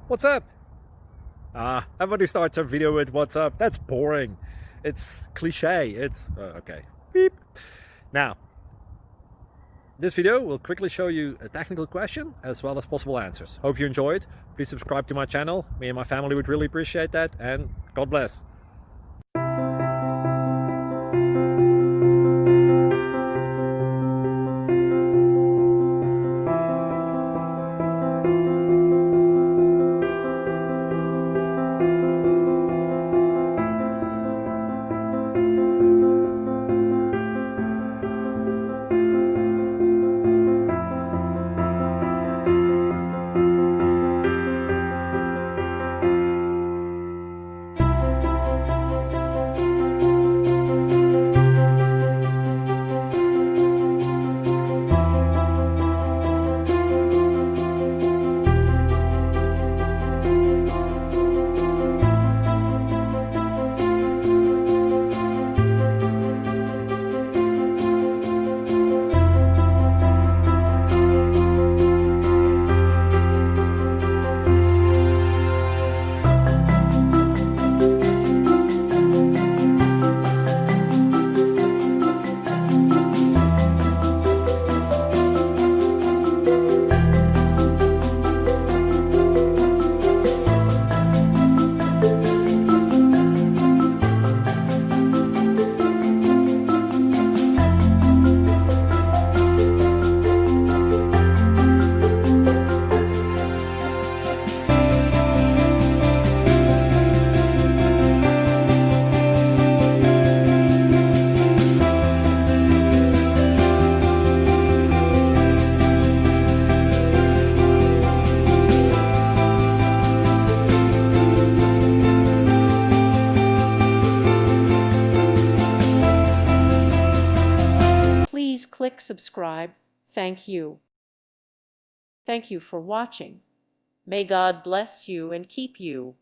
What's up? Everybody starts a video with what's up. That's boring. It's cliche. It's okay. Beep. Now, this video will quickly show you a technical question as well as possible answers. Hope you enjoyed. Please subscribe to my channel. Me and my family would really appreciate that, and God bless. Please click subscribe. Thank you. Thank you for watching. May God bless you and keep you.